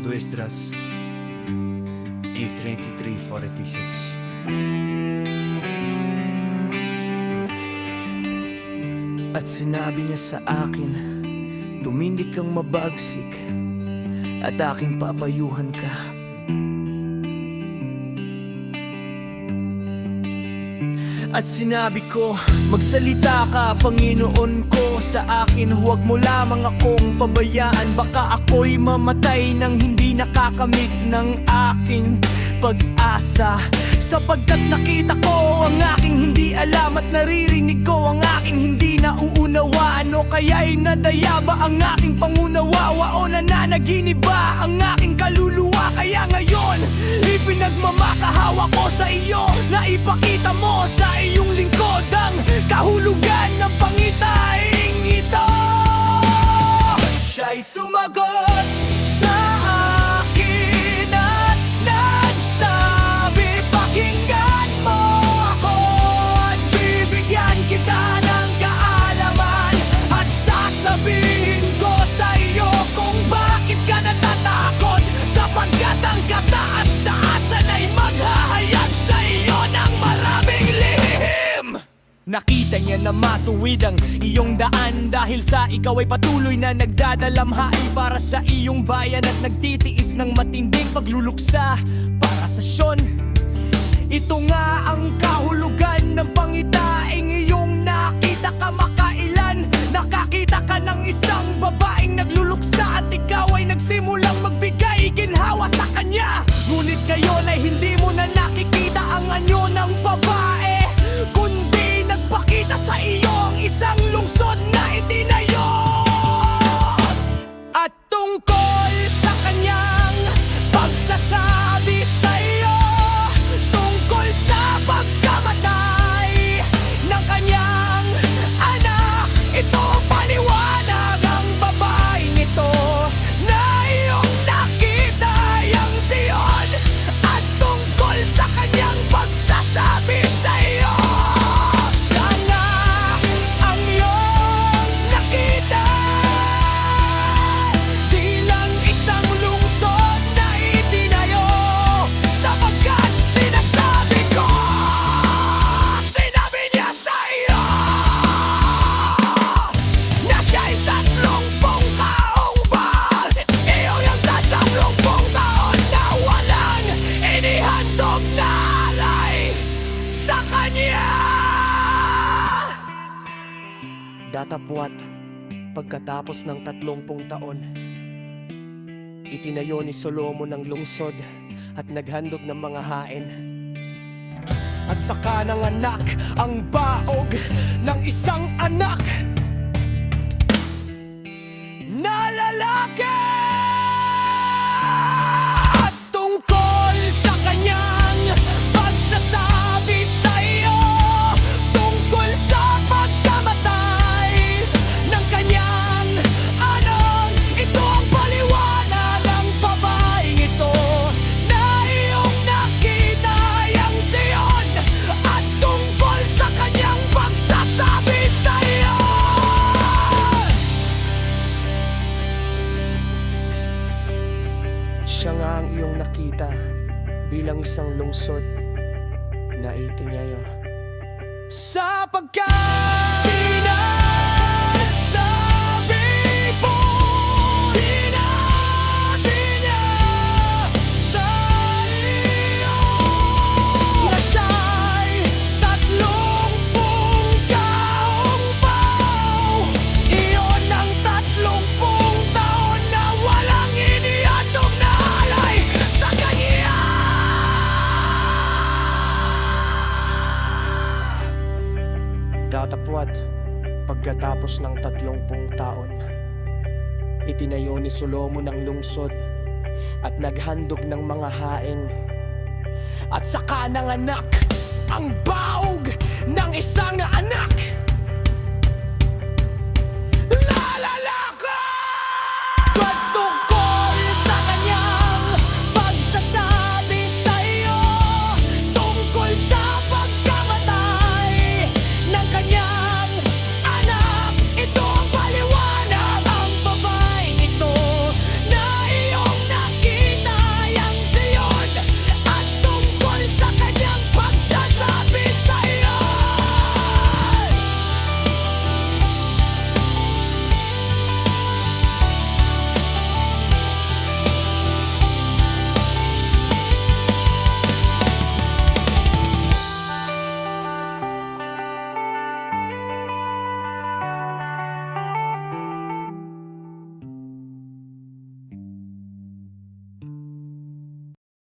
Duestras 823:46. At sinabi niya sa akin, tumindig kang mabagsik at aking papayuhan ka. At sinabi ko, magsalita ka Panginoon ko sa akin, huwag mo lamang akong pabayaan. Baka ako'y mamatay nang hindi nakakamit ng aking pag-asa. Sapagkat nakita ko ang aking hindi alam at naririnig ko ang aking hindi nauunawaan. O kaya'y nadaya ba ang aking pangunawa o nananaginip ba ang aking kaluluwa? Kaya ngayon, ipinagmamakahawa ko sa iyo na ipakita mo sa iyong lingkod ang kahulugan ng pangitaing ito. Siya'y sumagot sa akin at nagsabi, pakinggan mo ako at bibigyan kita ng kaalaman. At sasabihin ko sa iyo kung bakit ka natatakot, sapagkat ang kataas-taasan ay maghahayag sa iyo ng maraming lihim. Nakita niya na matuwid ang iyong daan, dahil sa ikaw ay patuloy na nagdadalamhati para sa iyong bayan at nagtitiis ng matinding pagluluksa para sa Syon. Ito nga ang kahulugan ng pangitaing iyong nakita kamakailan. Nakakita ka ng isang babaeng nagluluksa at ikaw ay nagsimulang magbigay ginhawa sa kanya. Ngunit ngayon ay hindi mo na nakikita ang anyo ng babae, kundi nagpakita sa iyo ang isang lungsod na itinayo. At tungkol sa kanyang pagsasabi sa iyo, tungkol sa pagkamatay ng kanyang anak, ito ang paliwanag ang babaeng ito na iyong nakita yang Zion. At tungkol sa kanyang pagsasabi sa iyo, siya nga ang iyong nakita. Di lang isang lungsod na itinayo, sapagkat sinasabi ko, sinabi niya sa iyo na siya'y 30 taong ba? Iyo yung 30 taon na walang inihandog na alay sa kanya. Datapwat, pagkatapos ng 30 taon, itinayo ni Solomon ang lungsod at naghandog ng mga hain. At saka nanganak ang baog ng isang anak na lalaki. At tungkol sa kanyang pagsasabi sa iyo, tungkol sa pagkamatay ng kanyang anak, ito ang paliwanag ng babaeng ito na iyong nakita yang Zion. At tungkol sa kanyang pagsasabi sa iyo, siya nga ang iyong nakita bilang isang lungsod na itinayo. Sapagkat sinasabi po, sinabi niya sa iyo na siya'y 30 taong pao. Iyon ang 30 taon na walang inihandog na alay sa kanya. Datapwat, pagkatapos ng 30 taon, itinayo ni Solomon ang lungsod at naghandog ng mga hain. At saka nanganak ang baog ng isang anak